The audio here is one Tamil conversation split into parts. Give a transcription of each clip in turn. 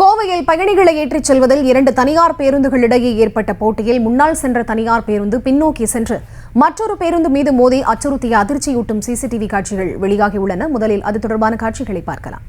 கோவையில் பயணிகளை ஏற்றிச் செல்வதில் 2 தனியார் பேருந்துகளிடையே ஏற்பட்ட போட்டியில் முன்னால் சென்ற தனியார் பேருந்து பின்னோக்கி சென்று மற்றொரு பேருந்து மீது மோதி அச்சுறுத்திய அதிர்ச்சியூட்டும் சிசிடிவி காட்சிகள் வெளியாகியுள்ளன. முதலில் அது தொடர்பான காட்சிகளை பார்க்கலாம்.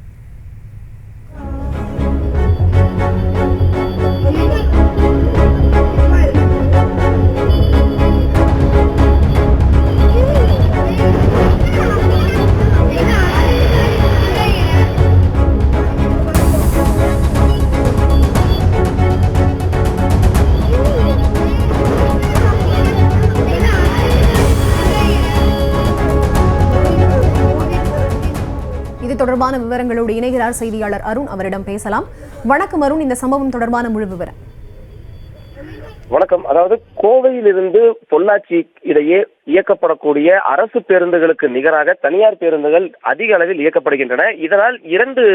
இது தொடர்பான விவரங்களோடு இணைகிறார் செய்தியாளர் அருண். அவரிடம் பேசலாம். வணக்கம் அருண், இந்த சம்பவம் தொடர்பான முழு விவரம். வணக்கம். அதாவது கோவையிலிருந்து பொள்ளாச்சி இடையே இயக்கப்படக்கூடிய அரசு பேருந்துகளுக்கு நிகராக தனியார் பேருந்துகள் அதிக அளவில் இயக்கப்படுகின்றன. இதனால் 2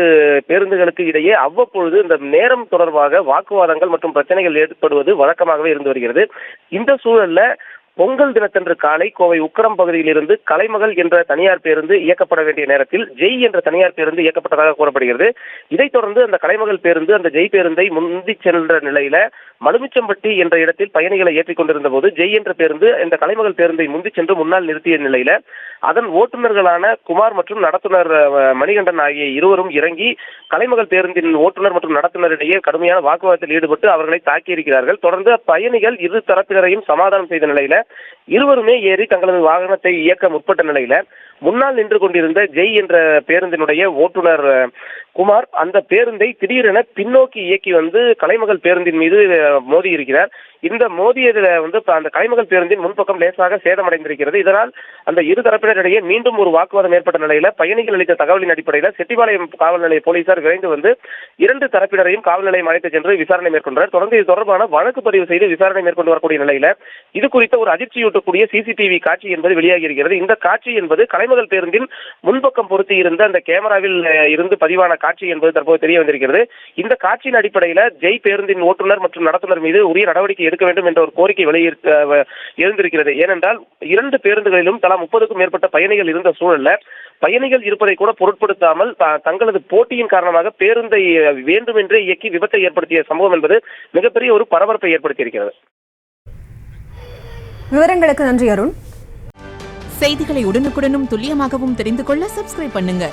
பேருந்துகளுக்கு இடையே அவ்வப்பொழுது இந்த நேரம் தொடர்பாக வாக்குவாதங்கள் மற்றும் பிரச்சனைகள் ஏற்படுவது வழக்கமாகவே இருந்து வருகிறது. இந்த சூழல்ல பொங்கல் தினத்தன்று காலை கோவை உக்கடம் பகுதியிலிருந்து கலைமகள் என்ற தனியார் பேருந்து இயக்கப்பட வேண்டிய நேரத்தில் ஜெய் என்ற தனியார் பேருந்து இயக்கப்பட்டதாக கூறப்படுகிறது. இதைத் தொடர்ந்து அந்த கலைமகள் பேருந்து அந்த ஜெய் பேருந்தை முந்தி சென்ற நிலையில மலுமிச்சம்பட்டி என்ற இடத்தில் பயணிகளை ஏற்றிக் கொண்டிருந்த போது ஜெய் என்ற பேருந்து இந்த கலைமகள் பேருந்தை முந்தி சென்று முன்னால் நிறுத்திய நிலையில அதன் ஓட்டுநர்களான குமார் மற்றும் நடத்துனர் மணிகண்டன் ஆகிய இருவரும் இறங்கி கலைமகள் பேருந்தின் ஓட்டுநர் மற்றும் நடத்துனரிடையே கடுமையான வாக்குவாதத்தில் ஈடுபட்டு அவர்களை தாக்கியிருக்கிறார்கள். தொடர்ந்து பயணிகள் இரு தரப்பினரையும் சமாதானம் செய்த நிலையில இருவருமே ஏறி தங்களது வாகனத்தை இயக்க முற்பட்ட நிலையில முன்னால் நின்று கொண்டிருந்த ஜெய் என்ற பேருந்தினுடைய ஓட்டுநர் குமார் அந்த பேருந்தை திடீரென பின்னோக்கி இயக்கி வந்து கலைமகள் பேருந்தின் மீது மோதி இருக்கிறார். இந்த மோதியதுல அந்த கலைமகள் பேருந்தின் முன்பக்கம் லேசாக சேதமடைந்திருக்கிறது. இதனால் அந்த இரு தரப்பினரிடையே மீண்டும் ஒரு வாக்குவாதம் ஏற்பட்ட நிலையில பயணிகள் அளித்த தகவலின் அடிப்படையில் செட்டிபாளையம் காவல் நிலைய போலீசார் விரைந்து வந்து 2 தரப்பினரையும் காவல் நிலையம் அழைத்து சென்று விசாரணை மேற்கொண்டனர். தொடர்ந்து இது தொடர்பான வழக்கு பதிவு செய்து விசாரணை மேற்கொண்டு வரக்கூடிய நிலையில இது குறித்த ஒரு அதிர்ச்சியூட்டக்கூடிய சிசிடிவி காட்சி என்பது வெளியாகி இருக்கிறது. இந்த காட்சி என்பது கலைமகள் பேருந்தின் முன்பக்கம் பொருத்தி இருந்த அந்த கேமராவில் இருந்து பதிவான காட்சி என்பது தற்போது தெரிய வந்திருக்கிறது. இந்த காட்சியின் அடிப்படையில ஜெய் பேருந்தின் ஓட்டுநர் மற்றும் நடத்துனர் மீது உரிய நடவடிக்கை எடுக்க வேண்டும் என்ற ஒரு கோரிக்கை எழுந்திருக்கிறது. ஏனென்றால் 2 பேருந்துகளிலும் தலா 30க்கும் மேற்பட்ட பயணிகள் இருந்த சூழல்ல பயணிகள் இருப்பதை கூட பொருட்படுத்தாமல் தங்களது போட்டியின் காரணமாக பேருந்தை வேண்டுமென்றே இயக்கி விபத்தை ஏற்படுத்திய சம்பவம் என்பது மிகப்பெரிய ஒரு பரபரப்பை ஏற்படுத்தியிருக்கிறது. விவரங்களுக்கு நன்றி அருண். செய்திகளை உடனுக்குடனும் துல்லியமாகவும் தெரிந்து கொள்ள சப்ஸ்கிரைப் பண்ணுங்க.